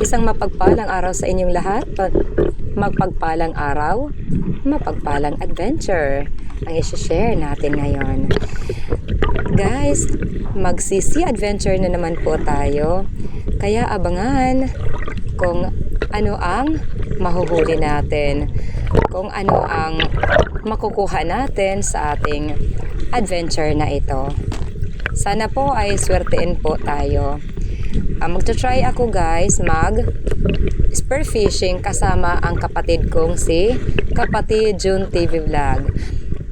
Isang mapagpalang araw sa inyong lahat. Magpagpalang araw, mapagpalang adventure ang isi-share natin ngayon. Guys, magsisi adventure na naman po tayo. Kaya abangan kung ano ang mahuhuli natin, kung ano ang makukuha natin sa ating adventure na ito. Sana po ay swertein po tayo. Magta-try ako guys spear fishing kasama ang kapatid kong si Kapatid June TV Vlog.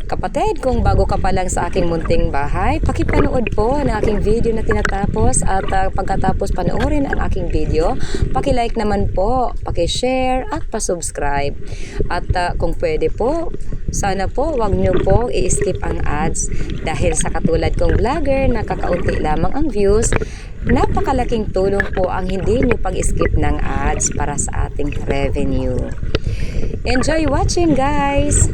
Kapatid, kung bago ka pa lang sa aking munting bahay, pakipanood po ang aking video na tinatapos at pagkatapos panoorin ang aking video, paki-like naman po, paki-share at pa-subscribe. At kung pwede po, sana po wag nyo po i-skip ang ads dahil sa katulad kong vlogger na kakaunti lamang ang views, napakalaking tulong po ang hindi nyo pag-skip ng ads para sa ating revenue. Enjoy watching guys!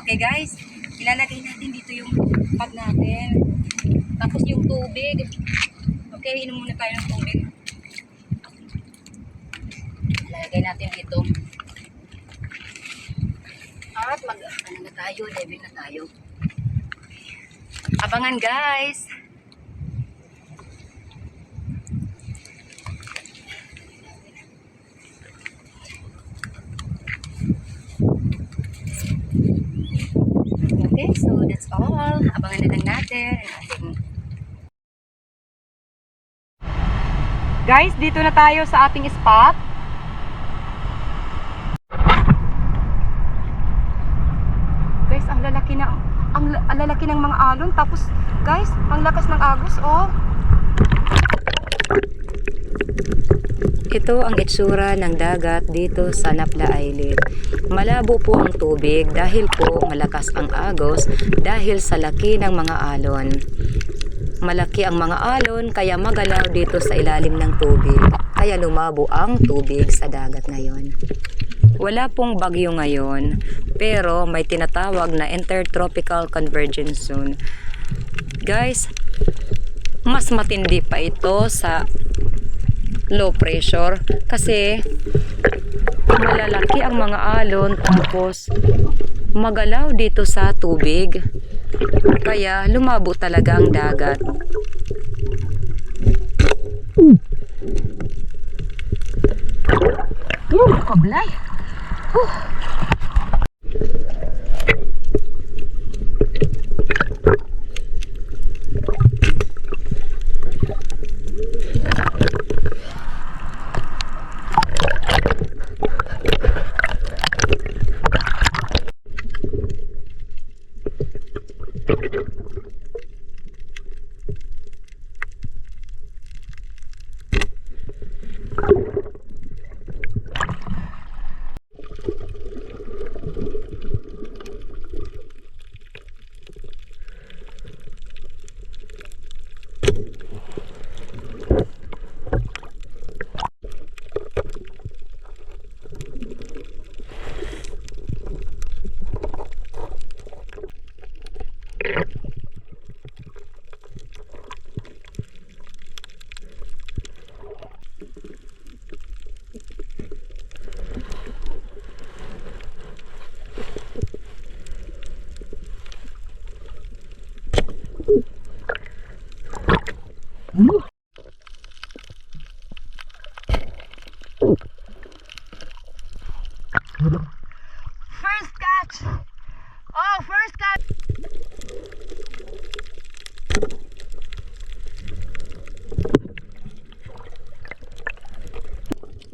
Okay guys, ilalagay natin dito yung pag natin. Tapos yung tubig. Okay, inom muna tayo ng tubig. Ilalagay natin dito. At ano na tayo, diving na tayo. Abangan guys! Okay, so that's all. Abangan na lang natin ang ating... Guys, dito na tayo sa ating spot. Guys, ang lalaki ng mga alon. Tapos, guys, ang lakas ng agos, oh. Ito ang itsura ng dagat dito sa Napla Island. Malabo po ang tubig dahil po malakas ang agos dahil sa laki ng mga alon. Malaki ang mga alon kaya magalaw dito sa ilalim ng tubig. Kaya lumabo ang tubig sa dagat ngayon. Wala pong bagyo ngayon pero may tinatawag na intertropical convergence zone. Guys, mas matindi pa ito sa low pressure kasi malalaki ang mga alon tapos magalaw dito sa tubig kaya lumabo talaga ang dagat. Kablay.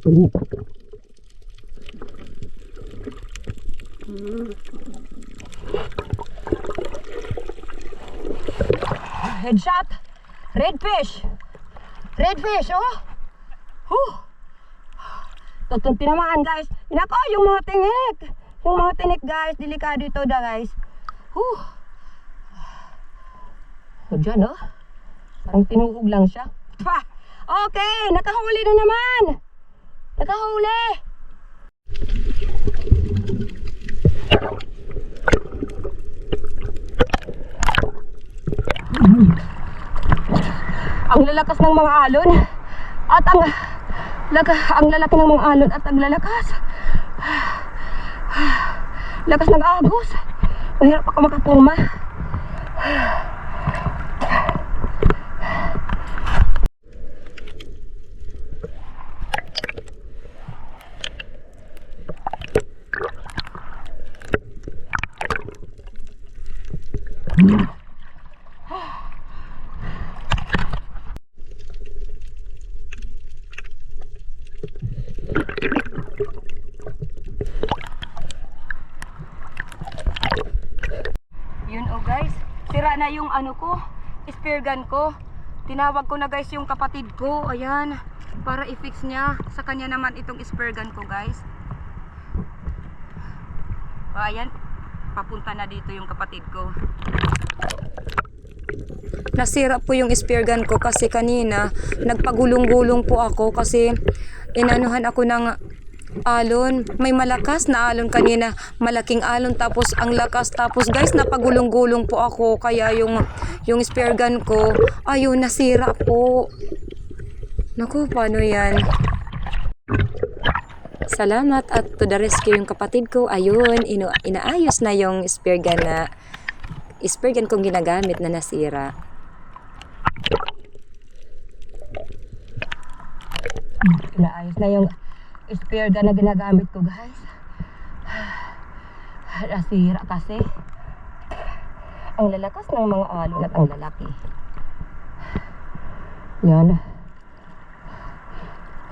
Headshot! Redfish! Redfish, oh! Huh! Tutong tinamaan, guys. Nako, yung mga tinik! Yung mga tinik, guys. Delikado ito, guys. Huh! O, dyan, oh. Parang tinuhog lang siya. Pa! Okay! Nakahuli na naman! Nakahuli! Ang lalakas ng mga alon at ang lalaki ng mga alon at ang lalakas ng agos. Mahirap ako makapuma. Yun, oh guys, sira na yung ano ko, spear gun ko. Tinawag ko na guys yung kapatid ko, ayan, para i-fix niya. Sa kanya naman itong spear gun ko, guys. O, ayan, papunta na dito yung kapatid ko. Nasira po yung spear gun ko kasi kanina nagpagulong-gulong po ako kasi inanuhan ako ng alon. May malakas na alon kanina, malaking alon, tapos ang lakas, tapos guys napagulong-gulong po ako kaya yung spear gun ko ayun, nasira po. Naku, paano yan? Salamat at to the rescue yung kapatid ko. Ayun, inaayos na yung spear gun kong ginagamit na nasira. Inaayos na yung spear gun na ginagamit ko, guys. Nasira kasi. Ang lalakas ng mga alon at ang lalaki. Yan.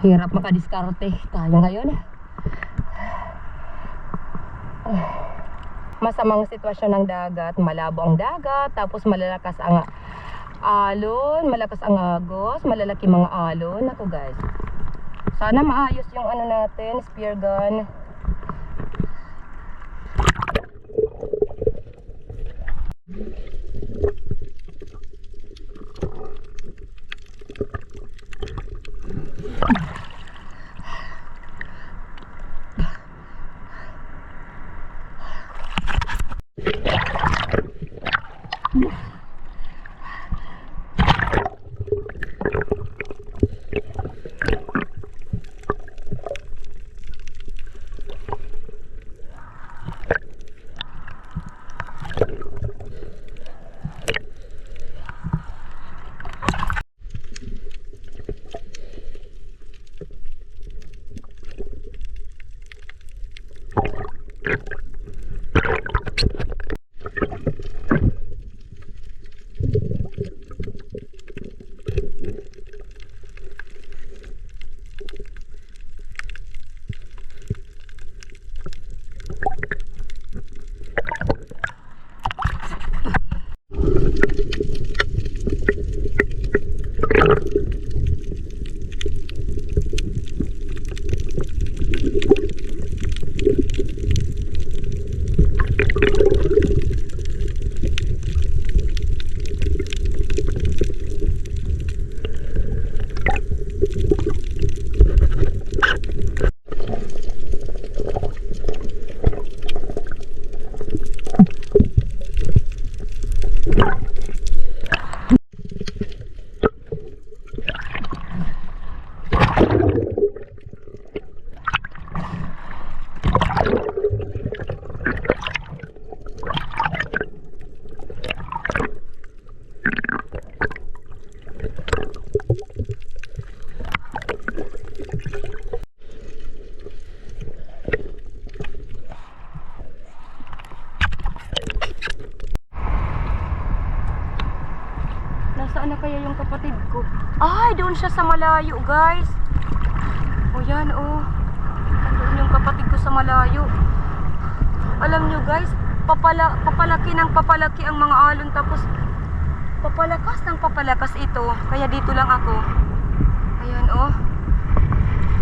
Hirap makadiskarte tayo ngayon. Masamang sitwasyon ng dagat, malabo ang dagat, tapos malalakas ang alon, malakas ang agos, malalaki mga alon. Ako guys, sana maayos yung ano natin, spear gun. Nasaan na kaya yung kapatid ko? Ay, doon siya sa malayo, guys. O yan, oh. Andun yung kapatid ko sa malayo. Alam nyo guys, papalaki ng papalaki ang mga alon, tapos papalakas ng papalakas ito. Kaya dito lang ako. Ayan, oh.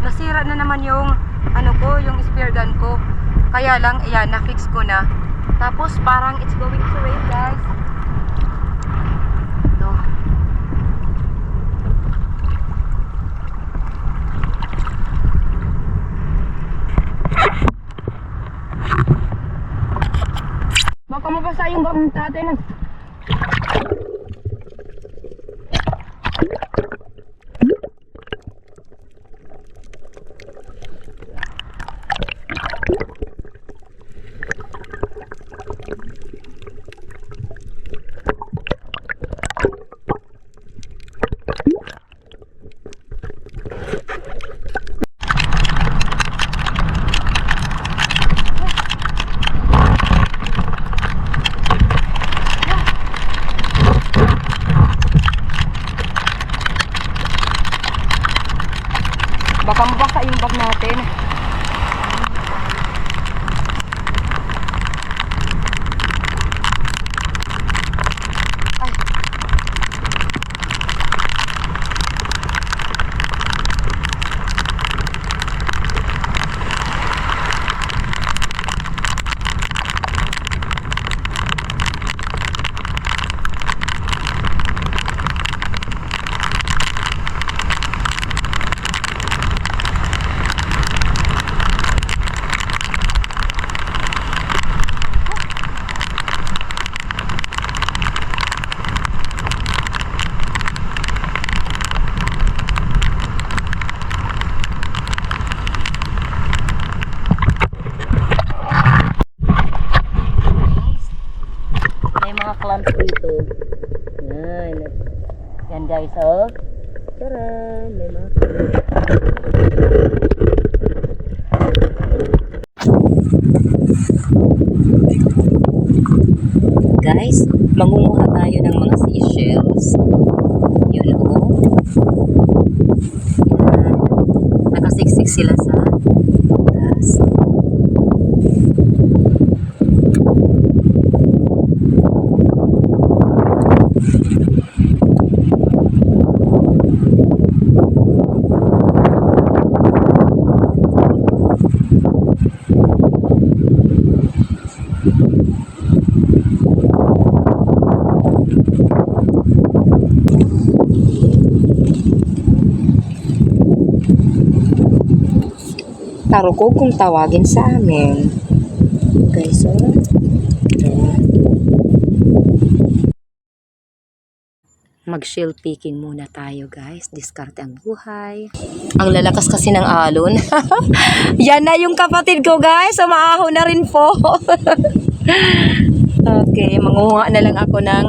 Nasira na naman yung yung spear gun ko. Kaya lang, ayan, na-fix ko na. Tapos parang it's going to rain, guys. Ito. Baka mabasa yung gamit natin. Baka mabasa yung bag natin. Ay. May mga clumps dito. Yan. Yan guys, oh. Tara, may mga guys, mangunguha tayo ng mga seashells. Yun, oh. Yan. Nakasiksik sila sa taas. Tarukog kung tawagin sa amin. Okay, so mag-shell picking muna tayo guys. Discard ang buhay. Ang lalakas kasi ng alon. Yan na yung kapatid ko guys. Umaaho na rin po. Okay, manguha na lang ako ng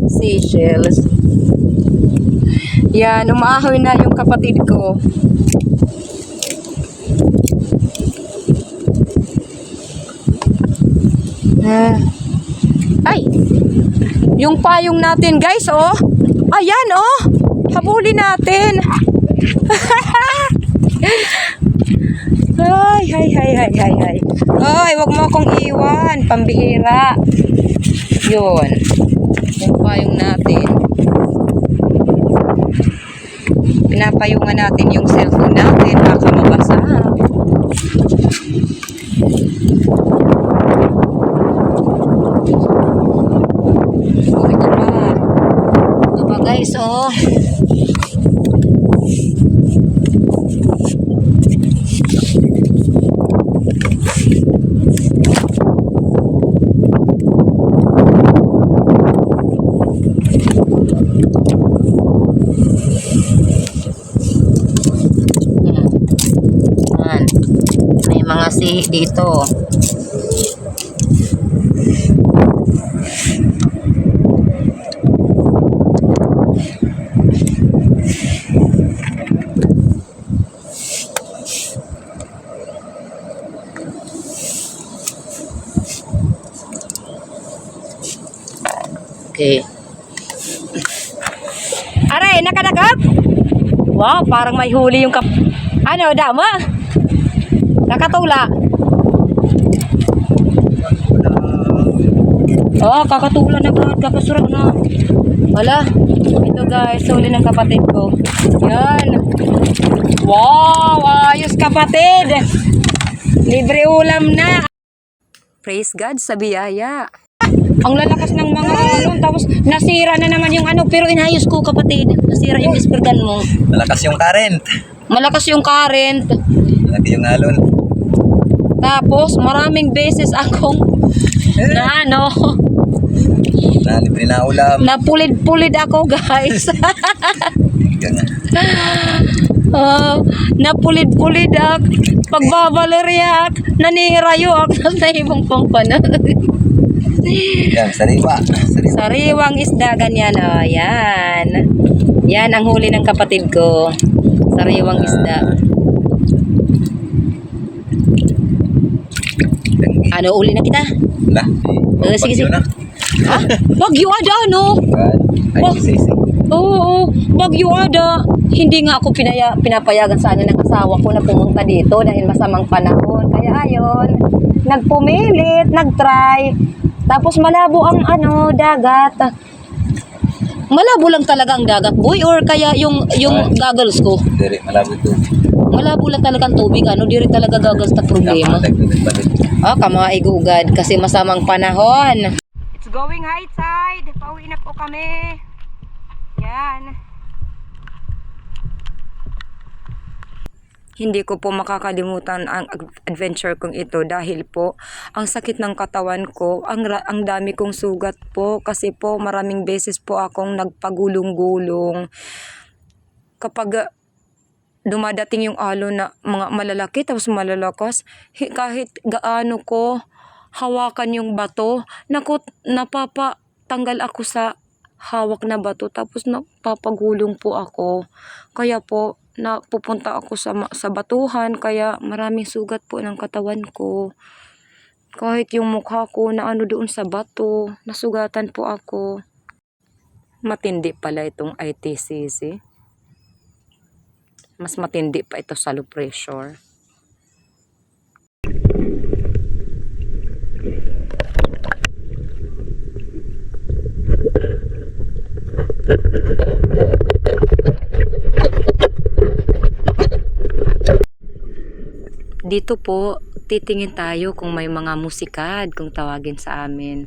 seashells. Yan, umaaho na yung kapatid ko. Ay, yung payong natin guys, oh. Ayan, oh. Habulin natin. Ay, hay, hay, hay, hay, hay. Ay, wag mo akong iwan. Pambihira. Yun. Yung payong natin. Pinapayungan natin yung cellphone natin. Baka mabasa. Guys, oh. May mga sihi dito. Okay. Aray, nakanagap? Wow, parang may huli yung Ano, dama? Kakatula. Oh, kakatula na ba? Kakasurak na. Wala. Ito guys, huli ng kapatid ko. Yan. Wow, ayos kapatid. Libre ulam na. Praise God sa biyaya. Ang lalakas ng mga ano, tapos nasira na naman yung ano, pero inayos ko kapatid. Nasira yung ispergan mo. Malakas yung current. Malakas yung current. Lagi yung alon. Tapos maraming beses akong na ano, Libre na ulam. napulid-pulid ako guys. Yan na. Napulid-pulid ako. Pagbabalerya ako, nanirayo ako sa ibang pangpanan. Yan, sariwa. Sariwa. Sariwang isda, ganyan o. Yan. Yan ang huli ng kapatid ko. Sariwang isda. Ano, uli na kita? Wala. Sige, sige. Na. Ha? Bagyo ada, no? Ay, sisi. Oo, bagyo ada. Hindi nga ako pinapayagan sana ng asawa ko na pumunta dito dahil masamang panahon. Kaya ayon, nagpumilit, nagtry. Tapos malabo ang ano, dagat. Malabo lang talaga ang dagat, boy, or kaya yung goggles ko. Dari, malabo ito. Malabo lang talaga ang tubig, ano, diri talaga goggles na problema. Kamaigugad kasi masamang panahon. It's going high tide. Pauwi na po kami. Yan. Hindi ko po makakalimutan ang adventure kong ito dahil po ang sakit ng katawan ko, ang dami kong sugat po kasi po maraming beses po akong nagpagulong-gulong. Kapag dumadating yung alon na mga malalaki tapos malalakas, kahit gaano ko hawakan yung bato, napapatanggal ako sa hawak na bato tapos napapagulong po ako. Kaya po napupunta ako sa batuhan, kaya maraming sugat po ng katawan ko. Kahit yung mukha ko na ano doon sa bato, nasugatan po ako. Matindi pala itong ITCC. Mas matindi pa ito sa low pressure. Dito po, titingin tayo kung may mga musikad, kung tawagin sa amin.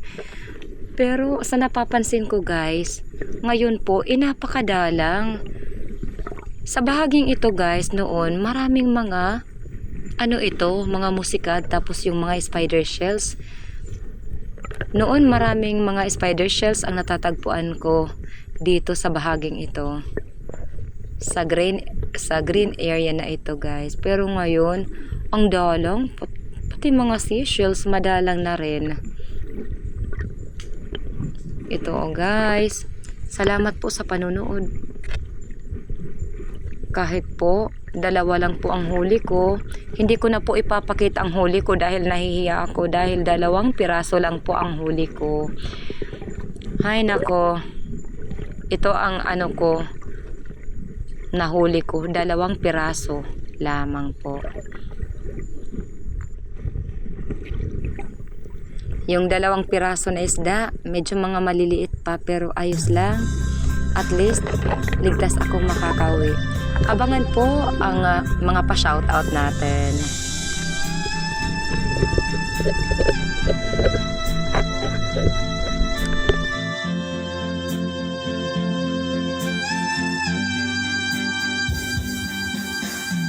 Pero sa napapansin ko guys, ngayon po, napakadalang. Sa bahaging ito guys, noon, maraming mga, mga musikad, tapos yung mga spider shells. Noon, maraming mga spider shells ang natatagpuan ko dito sa bahaging ito. Sa green area na ito guys. Pero ngayon, ang dalang, pati mga seashells, madalang na rin. Ito guys, salamat po sa panonood. Kahit po, dalawa lang po ang huli ko, hindi ko na po ipapakita ang huli ko dahil nahihiya ako dahil 2 piraso lang po ang huli ko. Hay nako, ito ang nahuli ko, 2 piraso lamang po. Yung 2 piraso na isda, medyo mga maliliit pa pero ayos lang. At least, ligtas akong makakauwi. Abangan po ang mga pa-shoutout natin.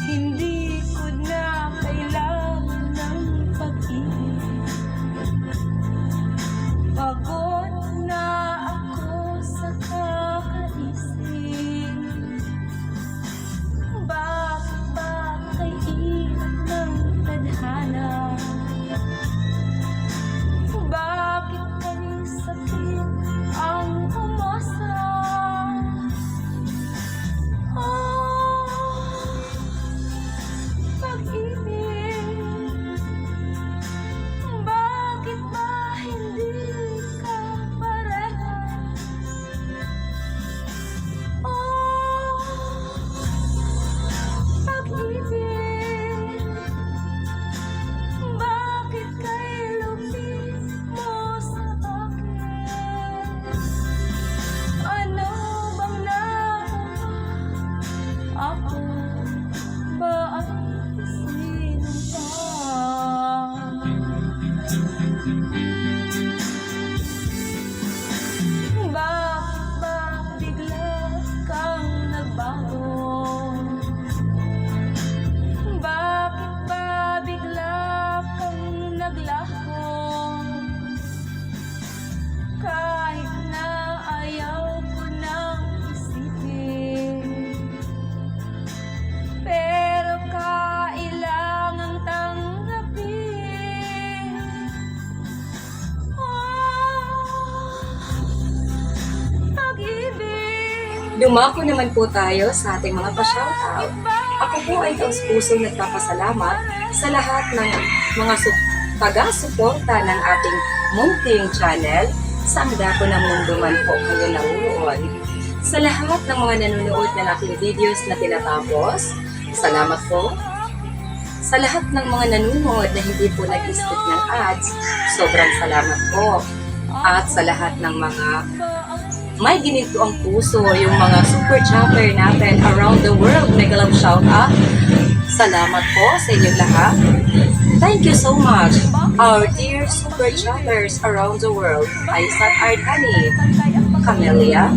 Hindi ko na kailangan ng pag-ibig. Pagod na ako sa kakaisip. Bakit ba kay hirap ng tadhana? ako ba ang sinumpa? Bakit ba bigla kang nagbago? Bakit ba bigla kang naglaho? Kahit na ayaw ko nang isipin, pero kailangang tanggapin. Pag-ibig. Dumako naman po tayo sa ating mga pa-shoutout. Ako po ay taus-pusong nagpapasalamat sa lahat ng mga taga-suporta ng ating munting channel sa dako ng mundo man po kayo naroon. Sa lahat ng mga nanonood ng aking videos na tinatapos, salamat po. Sa lahat ng mga nanonood na hindi po nag-skip ng ads, sobrang salamat po. At sa lahat ng mga may ginito ang puso, yung mga super chatter natin around the world, mega love shout out. Salamat po sa inyong lahat. Thank you so much, our dear super chatters around the world. Aisat Ardhani, Camelia,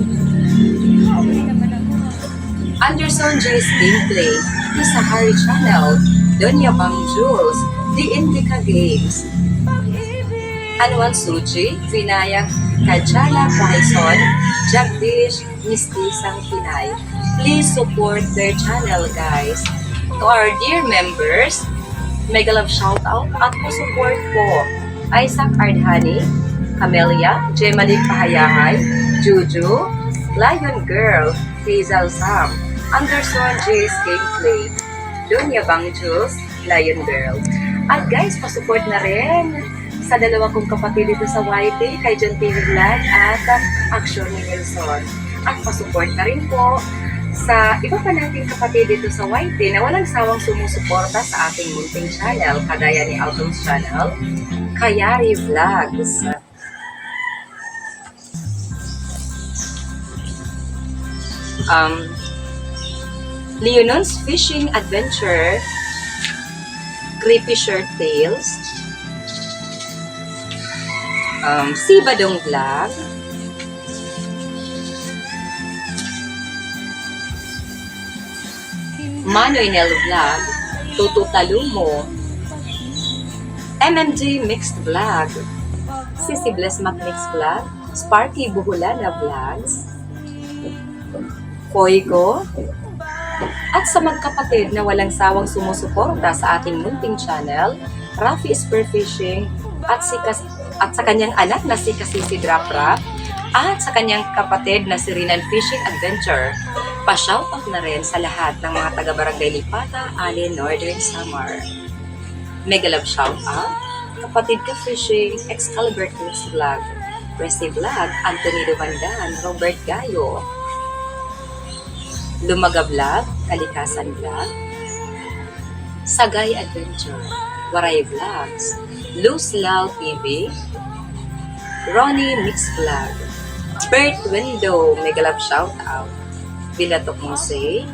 Anderson J's Gameplay, Isahari Channel, Donya Bang Jules, The Indica Games, Anwan Suji, Vinayak Kajala Quaison, Jagdish, Mistisang Pinay. Please support their channel, guys. To our dear members, mega love shout out at support po Isaac Ardhani, Camelia, Gemaline Pahayahay, Juju, Lion Girl, Hazel Sam, Anderson J's Gameplay, Donya Bang Jules, Lion Girl. At guys, pasupport na rin sa dalawa kong kapatid dito sa YT, kay John TV Vlog at Action ni Wilson. At pasupport na rin po sa iba pa nating kapatid dito sa YT na walang sawang sumusuporta sa ating munting channel, kagaya ni Alton's channel, Kayari Vlogs. Leonon's Fishing Adventure, Creepy Shirt Tales, Si Badong Vlog, Manoy Nel Vlog, Tutu Talumo, MMJ Mixed Vlog, Sisi Bless Mac Mixed Vlog, Sparky Buhulana Vlogs, Foigo, at sa magkapatid na walang sawang sumusuporta sa ating munting channel, Rafi Spearfishing, at sa kanyang anak na si Kasisi Drop Rap, at sa kanyang kapatid na si Rinan Fishing Adventure. Pa-shoutout na rin sa lahat ng mga taga-barangay Lipata, Ali, Northern Samar. Mega love shoutout, kapatid ka Fishing, Excalibur Tools Vlog, Presti Vlog, Anthony Dumandan, Robert Gayo, Lumaga Vlog, Kalikasan Vlog, Sagay Adventure, Waray Vlogs, Luz Lau TV, Ronnie Mix Vlog, Spirit Window, mega love shout out, Bilatok Mose,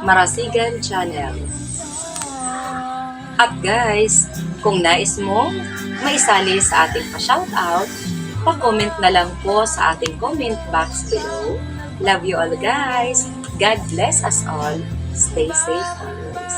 Marasigan Channel. At guys, kung nais mo maisali sa ating pa-shout out, pa-comment na lang po sa ating comment box below. Love you all guys. God bless us all. Stay safe always.